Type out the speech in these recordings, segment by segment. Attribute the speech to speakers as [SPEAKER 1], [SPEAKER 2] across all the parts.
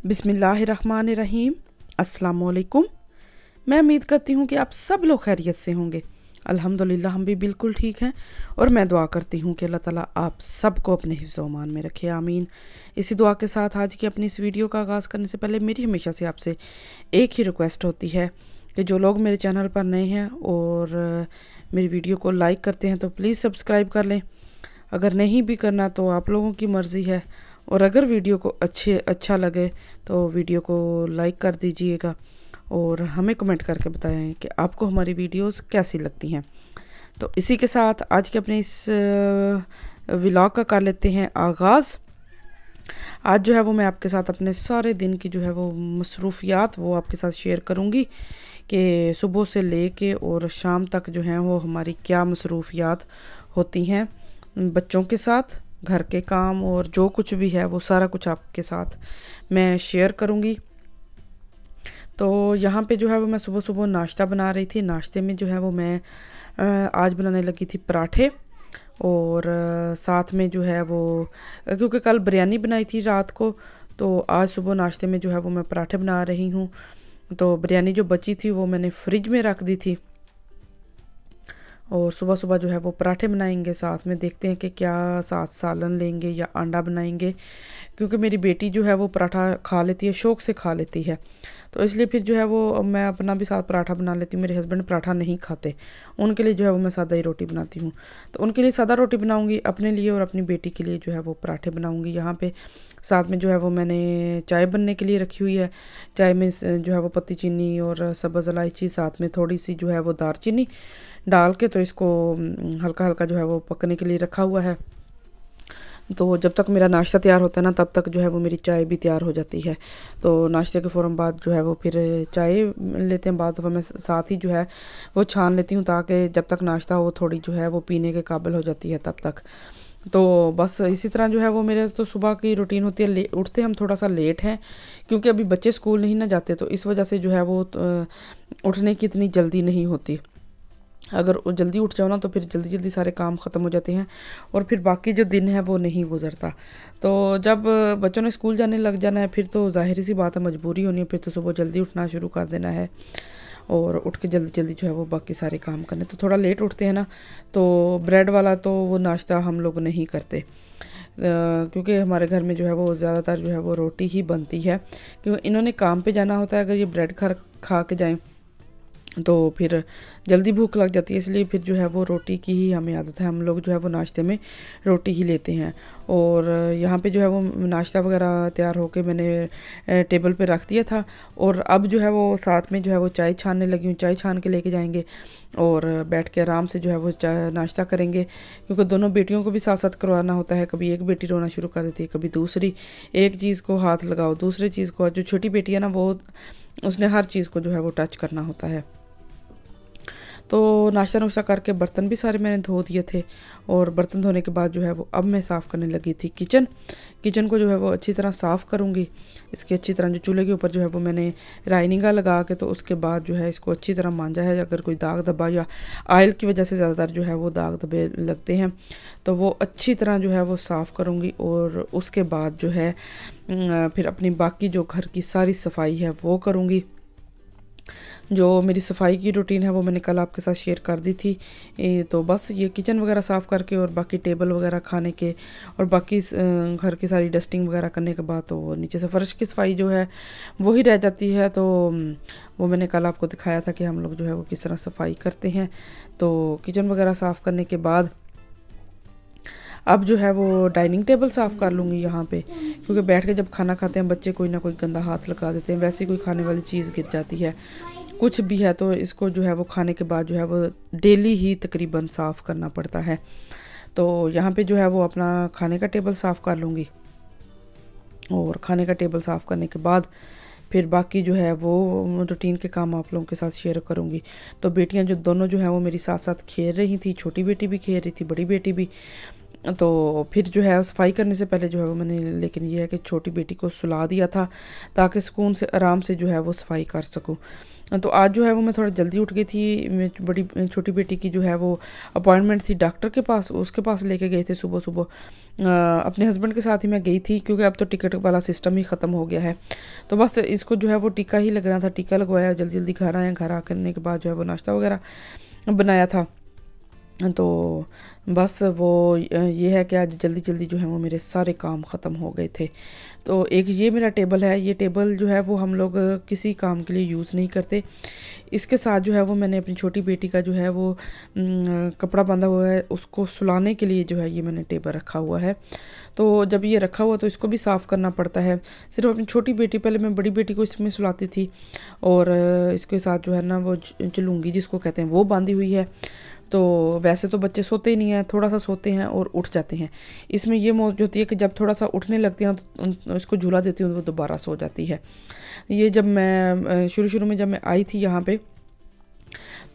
[SPEAKER 1] बिस्मिल्लाहिर्रहमानिर्रहीम। अस्सलाम वालेकुम। मैं उम्मीद करती हूँ कि आप सब लोग खैरियत से होंगे। अल्हम्दुलिल्लाह हम भी बिल्कुल ठीक हैं और मैं दुआ करती हूँ कि अल्लाह ताला आप सबको अपने हिफ्ज़ व अमान में रखे, आमीन। इसी दुआ के साथ आज की अपनी इस वीडियो का आगाज़ करने से पहले मेरी हमेशा से आपसे एक ही रिक्वेस्ट होती है कि जो लोग मेरे चैनल पर नए हैं और मेरी वीडियो को लाइक करते हैं तो प्लीज़ सब्सक्राइब कर लें। अगर नहीं भी करना तो आप लोगों की मर्ज़ी है, और अगर वीडियो को अच्छा लगे तो वीडियो को लाइक कर दीजिएगा और हमें कमेंट करके बताएं कि आपको हमारी वीडियोस कैसी लगती हैं। तो इसी के साथ आज के अपने इस व्लॉग का कर लेते हैं आगाज़। आज जो है वो मैं आपके साथ अपने सारे दिन की जो है वो मसरूफियात वो आपके साथ शेयर करूँगी कि सुबह से लेके और शाम तक जो है वो हमारी क्या मसरूफियात होती हैं बच्चों के साथ, घर के काम और जो कुछ भी है वो सारा कुछ आपके साथ मैं शेयर करूँगी। तो यहाँ पे जो है वो मैं सुबह सुबह नाश्ता बना रही थी। नाश्ते में जो है वो मैं आज बनाने लगी थी पराठे और साथ में जो है वो क्योंकि कल बिरयानी बनाई थी रात को, तो आज सुबह नाश्ते में जो है वो मैं पराठे बना रही हूँ। तो बिरयानी जो बची थी वो मैंने फ्रिज में रख दी थी और सुबह सुबह जो है वो पराठे बनाएंगे। साथ में देखते हैं कि क्या साथ सालन लेंगे या अंडा बनाएंगे, क्योंकि मेरी बेटी जो है वो पराठा खा लेती है, शौक़ से खा लेती है। तो इसलिए फिर जो है वो मैं अपना भी साथ पराठा बना लेती हूँ। मेरे हस्बैंड पराठा नहीं खाते, उनके लिए जो है वो मैं सादा ही रोटी बनाती हूँ। तो उनके लिए सादा रोटी बनाऊँगी, अपने लिए और अपनी बेटी के लिए जो है वो पराठे बनाऊँगी। यहाँ पे साथ में जो है वो मैंने चाय बनने के लिए रखी हुई है। चाय में जो है वो पत्ती चीनी और सब्ज़ इलायची, साथ में थोड़ी सी जो है वो दालचीनी डाल के तो इसको हल्का हल्का जो है वो पकने के लिए रखा हुआ है। तो जब तक मेरा नाश्ता तैयार होता है ना तब तक जो है वो मेरी चाय भी तैयार हो जाती है। तो नाश्ते के फ़ौरन बाद जो है वो फिर चाय लेते हैं। बाद दफ़ा मैं साथ ही जो है वो छान लेती हूँ ताकि जब तक नाश्ता हो थोड़ी जो है वो पीने के काबिल हो जाती है तब तक। तो बस इसी तरह जो है वो मेरे तो सुबह की रूटीन होती है। उठते हम थोड़ा सा लेट हैं क्योंकि अभी बच्चे स्कूल नहीं ना जाते, तो इस वजह से जो है वो उठने की इतनी जल्दी नहीं होती। अगर जल्दी उठ जाओ ना तो फिर जल्दी जल्दी सारे काम ख़त्म हो जाते हैं और फिर बाकी जो दिन है वो नहीं गुजरता। तो जब बच्चों ने स्कूल जाने लग जाना है फिर तो ज़ाहिर सी बात है, मजबूरी होनी है, फिर तो सुबह जल्दी उठना शुरू कर देना है और उठ के जल्दी जल्दी जो है वो बाकी सारे काम करने। तो थोड़ा लेट उठते हैं ना, तो ब्रेड वाला तो वो नाश्ता हम लोग नहीं करते क्योंकि हमारे घर में जो है वो ज़्यादातर जो है वो रोटी ही बनती है, क्योंकि इन्होंने काम पे जाना होता है। अगर ये ब्रेड खा के जाएँ तो फिर जल्दी भूख लग जाती है, इसलिए फिर जो है वो रोटी की ही हमें आदत है। हम लोग जो है वो नाश्ते में रोटी ही लेते हैं। और यहाँ पे जो है वो नाश्ता वगैरह तैयार होके मैंने टेबल पे रख दिया था और अब जो है वो साथ में जो है वो चाय छानने लगी हूँ। चाय छान के लेके जाएंगे और बैठ के आराम से जो है वो नाश्ता करेंगे, क्योंकि दोनों बेटियों को भी साथ साथ करवाना होता है। कभी एक बेटी रोना शुरू कर देती है, कभी दूसरी। एक चीज़ को हाथ लगाओ दूसरी चीज़ को। जो छोटी बेटी है ना वो उसने हर चीज़ को जो है वो टच करना होता है। तो नाश्ता नुश्ता करके बर्तन भी सारे मैंने धो दिए थे और बर्तन धोने के बाद जो है वो अब मैं साफ़ करने लगी थी किचन को जो है वो अच्छी तरह साफ़ करूँगी। इसकी अच्छी तरह जो चूल्हे के ऊपर जो है वो मैंने राइनिंगा लगा के तो उसके बाद जो है इसको अच्छी तरह मांजा है। अगर कोई दाग धब्बा या ऑयल की वजह से ज़्यादातर जो है वो दाग धब्बे लगते हैं तो वो अच्छी तरह जो है वो साफ़ करूँगी। और उसके बाद जो है फिर अपनी बाकी जो घर की सारी सफाई है वो करूँगी। जो मेरी सफाई की रूटीन है वो मैंने कल आपके साथ शेयर कर दी थी। तो बस ये किचन वगैरह साफ़ करके और बाकी टेबल वगैरह खाने के और बाकी घर की सारी डस्टिंग वगैरह करने के बाद तो नीचे से फ़र्श की सफाई जो है वो ही रह जाती है। तो वो मैंने कल आपको दिखाया था कि हम लोग जो है वो किस तरह सफाई करते हैं। तो किचन वगैरह साफ़ करने के बाद अब जो है वो डाइनिंग टेबल साफ़ कर लूँगी यहाँ पे, क्योंकि बैठ के जब खाना खाते हैं बच्चे कोई ना कोई गंदा हाथ लगा देते हैं, वैसे कोई खाने वाली चीज़ गिर जाती है कुछ भी है तो इसको जो है वो खाने के बाद जो है वो डेली ही तकरीबन साफ़ करना पड़ता है। तो यहाँ पे जो है वो अपना खाने का टेबल साफ़ कर लूँगी और खाने का टेबल साफ़ करने के बाद फिर बाकी जो है वो रूटीन के काम आप लोगों के साथ शेयर करूँगी। तो बेटियाँ जो दोनों जो हैं वो मेरी साथ साथ खेल रही थी, छोटी बेटी भी खेल रही थी, बड़ी बेटी भी। तो फिर जो है सफाई करने से पहले जो है वो मैंने लेकिन ये है कि छोटी बेटी को सुला दिया था ताकि सुकून से आराम से जो है वो सफाई कर सकूं। तो आज जो है वो मैं थोड़ा जल्दी उठ गई थी। बड़ी छोटी बेटी की जो है वो अपॉइंटमेंट थी डॉक्टर के पास, उसके पास लेके गए थे सुबह सुबह। अपने हस्बैंड के साथ ही मैं गई थी क्योंकि अब तो टिकट वाला सिस्टम ही ख़त्म हो गया है। तो बस इसको जो है वो टीका ही लगना था, टीका लगवाया, जल्दी जल्दी घर आए। घर आने के बाद जो है वो नाश्ता वगैरह बनाया था। तो बस वो ये है कि आज जल्दी जल्दी जो है वो मेरे सारे काम ख़त्म हो गए थे। तो एक ये मेरा टेबल है, ये टेबल जो है वो हम लोग किसी काम के लिए यूज़ नहीं करते। इसके साथ जो है वो मैंने अपनी छोटी बेटी का जो है वो कपड़ा बांधा हुआ है, उसको सुलाने के लिए जो है ये मैंने टेबल रखा हुआ है। तो जब ये रखा हुआ तो इसको भी साफ़ करना पड़ता है। सिर्फ अपनी छोटी बेटी, पहले मैं बड़ी बेटी को इसमें सुलाती थी और इसके साथ जो है ना वो चलूँगी जिसको कहते हैं वो बांधी हुई है। तो वैसे तो बच्चे सोते ही नहीं हैं, थोड़ा सा सोते हैं और उठ जाते हैं। इसमें ये मौज होती है कि जब थोड़ा सा उठने लगती हैं तो इसको झूला देती हूँ तो वो दोबारा सो जाती है। ये जब मैं शुरू में जब मैं आई थी यहाँ पे,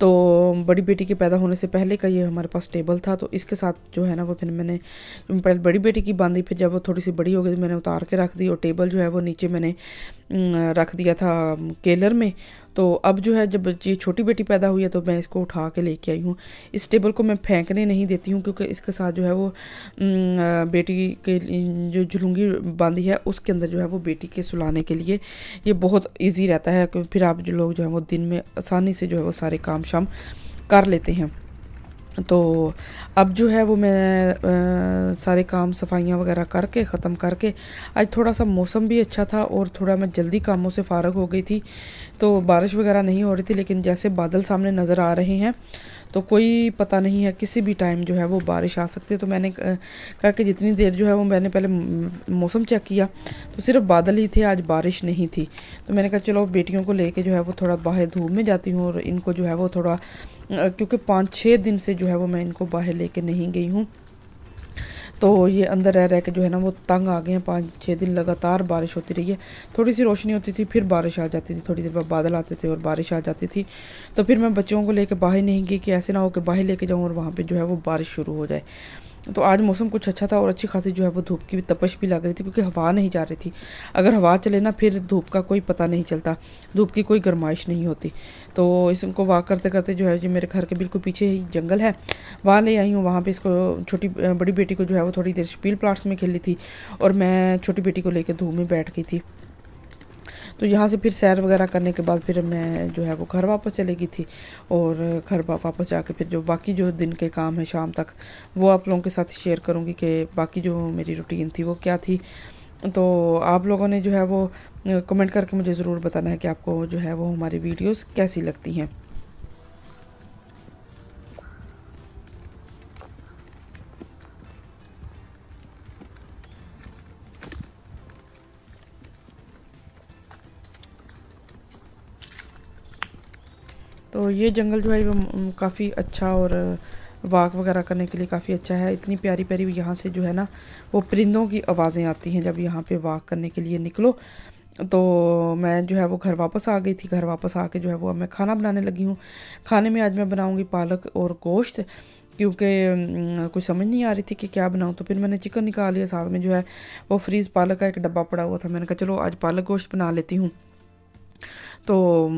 [SPEAKER 1] तो बड़ी बेटी के पैदा होने से पहले का ये हमारे पास टेबल था। तो इसके साथ जो है ना वो फिर मैंने पहले बड़ी बेटी की बांधी, फिर जब वो थोड़ी सी बड़ी हो गई तो मैंने उतार के रख दी और टेबल जो है वो नीचे मैंने रख दिया था केलर में। तो अब जो है जब ये छोटी बेटी पैदा हुई है तो मैं इसको उठा के लेके आई हूँ। इस टेबल को मैं फेंकने नहीं देती हूँ क्योंकि इसके साथ जो है वो बेटी के जो झुलूंगी बांधी है उसके अंदर जो है वो बेटी के सुलाने के लिए ये बहुत इजी रहता है। फिर आप जो लोग जो है वो दिन में आसानी से जो है वो सारे काम शाम कर लेते हैं। तो अब जो है वो मैं सारे काम सफाइयाँ वगैरह करके ख़त्म करके, आज थोड़ा सा मौसम भी अच्छा था और थोड़ा मैं जल्दी कामों से फ़ारग हो गई थी। तो बारिश वगैरह नहीं हो रही थी, लेकिन जैसे बादल सामने नज़र आ रहे हैं तो कोई पता नहीं है, किसी भी टाइम जो है वो बारिश आ सकती है। तो मैंने कहा कि जितनी देर जो है वो मैंने पहले मौसम चेक किया तो सिर्फ बादल ही थे, आज बारिश नहीं थी। तो मैंने कहा चलो बेटियों को लेके जो है वो थोड़ा बाहर धूप में जाती हूँ और इनको जो है वो थोड़ा, क्योंकि 5-6 दिन से जो है वो मैं इनको बाहर लेके नहीं गई हूँ। तो ये अंदर रह रह के जो है ना वो तंग आ गए हैं। 5-6 दिन लगातार बारिश होती रही है, थोड़ी सी रोशनी होती थी फिर बारिश आ जाती थी, थोड़ी देर बाद बादल आते थे और बारिश आ जाती थी। तो फिर मैं बच्चों को लेके बाहर नहीं गई कि ऐसे ना हो कि बाहर लेके जाऊँ और वहाँ पे जो है वो बारिश शुरू हो जाए। तो आज मौसम कुछ अच्छा था और अच्छी खासी जो है वो धूप की भी तपश भी लग रही थी क्योंकि हवा नहीं जा रही थी। अगर हवा चले ना फिर धूप का कोई पता नहीं चलता, धूप की कोई गर्माइश नहीं होती। तो इसको वॉक करते करते जो है जो मेरे घर के बिल्कुल पीछे ही जंगल है, वहाँ ले आई हूँ। वहाँ पे इसको बड़ी बेटी को जो है वो थोड़ी देर स्पील प्लांट्स में खेली थी और मैं छोटी बेटी को लेकर धूप में बैठ गई थी। तो यहाँ से फिर सैर वगैरह करने के बाद फिर मैं जो है वो घर वापस चली गई थी और घर वापस जाके फिर जो बाकी जो दिन के काम है शाम तक वो आप लोगों के साथ शेयर करूँगी कि बाकी जो मेरी रूटीन थी वो क्या थी। तो आप लोगों ने जो है वो कमेंट करके मुझे ज़रूर बताना है कि आपको जो है वो हमारी वीडियोस कैसी लगती हैं। तो ये जंगल जो है वो काफ़ी अच्छा और वॉक वगैरह करने के लिए काफ़ी अच्छा है। इतनी प्यारी प्यारी यहाँ से जो है ना वो परिंदों की आवाज़ें आती हैं जब यहाँ पे वॉक करने के लिए निकलो। तो मैं जो है वो घर वापस आ गई थी। घर वापस आके जो है वो अब मैं खाना बनाने लगी हूँ। खाने में आज मैं बनाऊँगी पालक और गोश्त, क्योंकि कुछ समझ नहीं आ रही थी कि क्या बनाऊँ। तो फिर मैंने चिकन निकाल लिया, साथ में जो है वो फ्रीज़ पालक का एक डब्बा पड़ा हुआ था। मैंने कहा चलो आज पालक गोश्त बना लेती हूँ, तो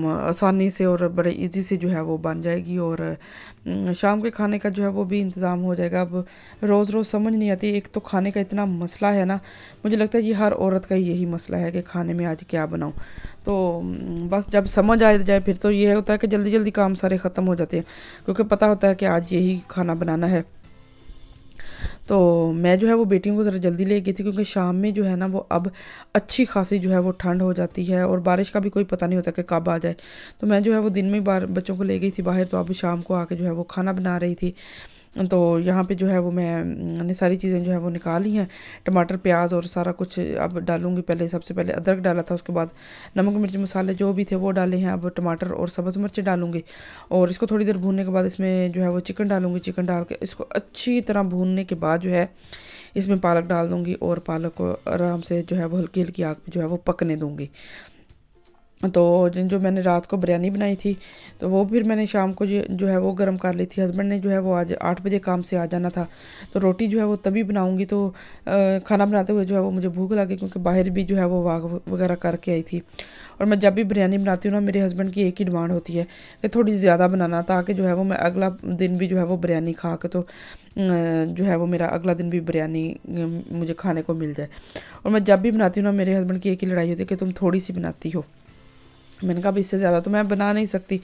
[SPEAKER 1] आसानी से और बड़े इजी से जो है वो बन जाएगी और शाम के खाने का जो है वो भी इंतज़ाम हो जाएगा। अब रोज़ रोज़ समझ नहीं आती, एक तो खाने का इतना मसला है ना, मुझे लगता है ये हर औरत का यही मसला है कि खाने में आज क्या बनाऊँ। तो बस जब समझ आ जाए फिर तो ये होता है कि जल्दी जल्दी काम सारे ख़त्म हो जाते हैं क्योंकि पता होता है कि आज यही खाना बनाना है। तो मैं जो है वो बेटियों को ज़रा जल्दी ले गई थी क्योंकि शाम में जो है ना वो अब अच्छी खासी जो है वो ठंड हो जाती है और बारिश का भी कोई पता नहीं होता कि कब आ जाए। तो मैं जो है वो दिन में बच्चों को ले गई थी बाहर, तो अब शाम को आके जो है वो खाना बना रही थी। तो यहाँ पे जो है वो मैंने सारी चीज़ें जो है वो निकाली हैं, टमाटर प्याज और सारा कुछ अब डालूंगी। पहले सबसे पहले अदरक डाला था, उसके बाद नमक मिर्च मसाले जो भी थे वो डाले हैं। अब टमाटर और सब्ज़ मिर्च डालूंगी और इसको थोड़ी देर भूनने के बाद इसमें जो है वो चिकन डालूंगी। चिकन डाल के इसको अच्छी तरह भूनने के बाद जो है इसमें पालक डाल दूँगी और पालक को आराम से जो है वो हल्की हल्की आग पर जो है वो पकने दूँगी। तो जो मैंने रात को बिरयानी बनाई थी तो वो फिर मैंने शाम को जो है वो गर्म कर ली थी। हस्बैंड ने जो है वो आज 8 बजे काम से आ जाना था, तो रोटी जो है वो तभी बनाऊंगी। तो खाना बनाते हुए जो है वो मुझे भूख लगी, क्योंकि बाहर भी जो है वो वाग वगैरह करके आई थी। और मैं जब भी बिरयानी बनाती हूँ ना, मेरे हस्बैंड की एक ही डिमांड होती है कि थोड़ी ज़्यादा बनाना, ताकि जो है वो मैं अगला दिन भी जो है वो बिरयानी खा के तो जो है वो मेरा अगला दिन भी बिरयानी मुझे खाने को मिल जाए। और मैं जब भी बनाती हूँ ना, मेरे हस्बैंड की एक ही लड़ाई होती है कि तुम थोड़ी सी बनाती हो। मैंने कहा अब इससे ज़्यादा तो मैं बना नहीं सकती,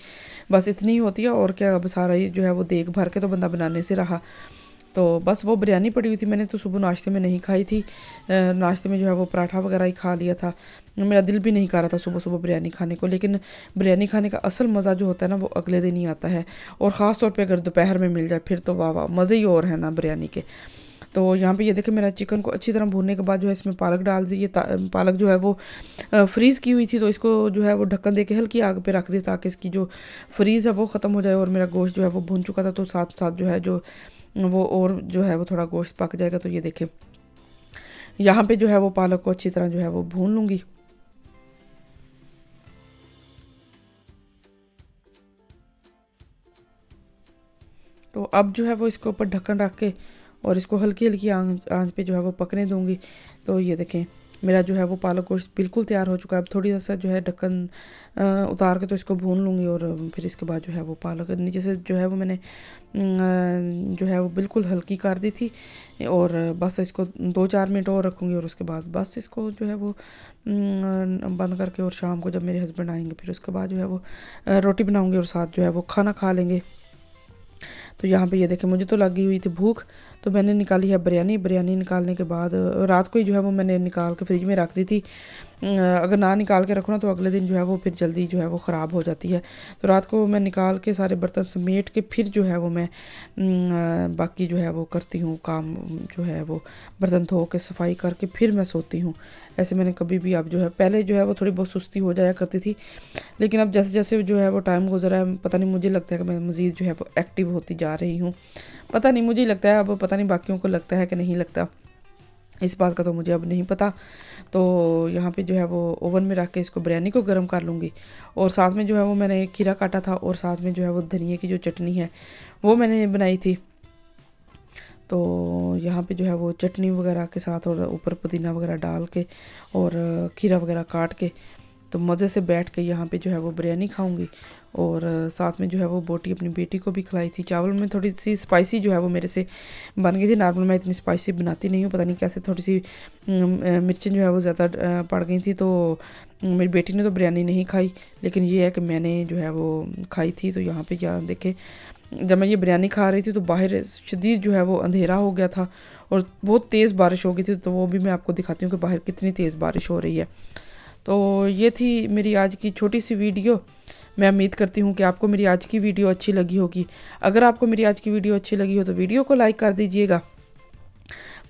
[SPEAKER 1] बस इतनी ही होती है और क्या। अब सारा ही जो है वो देख भर के तो बंदा बनाने से रहा। तो बस वो बिरयानी पड़ी हुई थी, मैंने तो सुबह नाश्ते में नहीं खाई थी। नाश्ते में जो है वो पराठा वगैरह ही खा लिया था। मेरा दिल भी नहीं कर रहा था सुबह सुबह बिरयानी खाने को, लेकिन बिरयानी खाने का असल मज़ा जो होता है ना, वो अगले दिन ही आता है। और ख़ास तौर पे अगर दोपहर में मिल जाए फिर तो वाह वाह, मज़े ही और है ना बिरयानी के। तो यहाँ पे ये देखें, मेरा चिकन को अच्छी तरह भूनने के बाद जो है इसमें पालक डाल दी। ये पालक जो है वो फ्रीज़ की हुई थी, तो इसको जो है वो ढक्कन दे के हल्की आग पे रख दी, ताकि इसकी जो फ्रीज़ है वो ख़त्म हो जाए। और मेरा गोश्त जो है वो भून चुका था, तो साथ साथ जो है वो और जो है वो थोड़ा गोश्त पक जाएगा। तो ये देखें, यहाँ पे जो है वो पालक को अच्छी तरह जो है वो भून लूँगी। तो अब जो है वो इसके ऊपर ढक्कन रख के और इसको हल्की हल्की आंच पे जो है वो पकने दूँगी। तो ये देखें, मेरा जो है वो पालक गोश्त बिल्कुल तैयार हो चुका है। अब थोड़ी सा जो है ढक्कन उतार के तो इसको भून लूँगी। और फिर इसके बाद जो है वो पालक नीचे से जो है वो मैंने जो है वो बिल्कुल हल्की कर दी थी। और बस इसको 2-4 मिनट और रखूँगी, और उसके बाद बस इसको जो है वो बंद करके, और शाम को जब मेरे हस्बैंड आएंगे फिर उसके बाद जो है वो रोटी बनाऊँगी और साथ जो है वो खाना खा लेंगे। तो यहाँ पे ये देखें, मुझे तो लगी हुई थी भूख, तो मैंने निकाली है बिरयानी। बिरयानी निकालने के बाद रात को ही जो है वो मैंने निकाल के फ्रिज में रख दी थी। अगर ना निकाल के रखो ना, तो अगले दिन जो है वो फिर जल्दी जो है वो ख़राब हो जाती है। तो रात को मैं निकाल के सारे बर्तन समेट के फिर जो है वो मैं बाकी जो है वो करती हूँ काम, जो है वो बर्तन धो के सफाई करके फिर मैं सोती हूँ। ऐसे मैंने कभी भी, अब जो है पहले जो है वो थोड़ी बहुत सुस्ती हो जाया करती थी, लेकिन अब जैसे जैसे जो है वो टाइम गुजरा है, पता नहीं, मुझे लगता है कि मैं मज़ीद जो है वो एक्टिव होती जा रही हूँ। पता नहीं, मुझे लगता है, अब पता नहीं बाकियों को लगता है कि नहीं लगता, इस बात का तो मुझे अब नहीं पता। तो यहाँ पे जो है वो ओवन में रख के इसको बिरयानी को गर्म कर लूँगी। और साथ में जो है वो मैंने खीरा काटा था, और साथ में जो है वो धनिया की जो चटनी है वो मैंने बनाई थी। तो यहाँ पे जो है वो चटनी वगैरह के साथ और ऊपर पुदीना वगैरह डाल के और खीरा वगैरह काट के, तो मज़े से बैठ के यहाँ पे जो है वो बिरयानी खाऊंगी। और साथ में जो है वो बोटी अपनी बेटी को भी खिलाई थी। चावल में थोड़ी सी स्पाइसी जो है वो मेरे से बन गई थी। नॉर्मल मैं इतनी स्पाइसी बनाती नहीं हूँ, पता नहीं कैसे थोड़ी सी मिर्चें जो है वो ज़्यादा पड़ गई थी। तो मेरी बेटी ने तो बिरयानी नहीं खाई, लेकिन ये है कि मैंने जो है वो खाई थी। तो यहाँ पे क्या देखें, जब मैं ये बिरयानी खा रही थी तो बाहर शदीद जो है वो अंधेरा हो गया था और बहुत तेज़ बारिश हो गई थी। तो वो भी मैं आपको दिखाती हूँ कि बाहर कितनी तेज़ बारिश हो रही है। तो ये थी मेरी आज की छोटी सी वीडियो। मैं उम्मीद करती हूँ कि आपको मेरी आज की वीडियो अच्छी लगी होगी। अगर आपको मेरी आज की वीडियो अच्छी लगी हो तो वीडियो को लाइक कर दीजिएगा।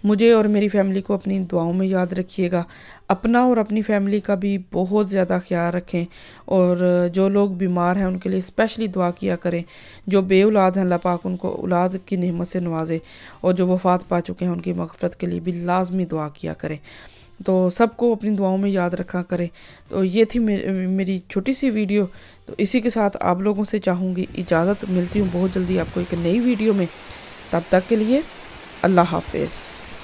[SPEAKER 1] मुझे और मेरी फैमिली को अपनी दुआओं में याद रखिएगा। अपना और अपनी फैमिली का भी बहुत ज़्यादा ख्याल रखें। और जो लोग बीमार हैं उनके लिए स्पेशली दुआ किया करें। जो बेऔलाद हैं, अल्लाह पाक उनको औलाद की नेमत से नवाजे। और जो वफ़ात पा चुके हैं उनकी मग़फ़िरत के लिए भी लाजमी दुआ किया करें। तो सबको अपनी दुआओं में याद रखा करें। तो ये थी मेरी छोटी सी वीडियो। तो इसी के साथ आप लोगों से चाहूँगी इजाज़त। मिलती हूँ बहुत जल्दी आपको एक नई वीडियो में। तब तक के लिए अल्लाह हाफ़िज़।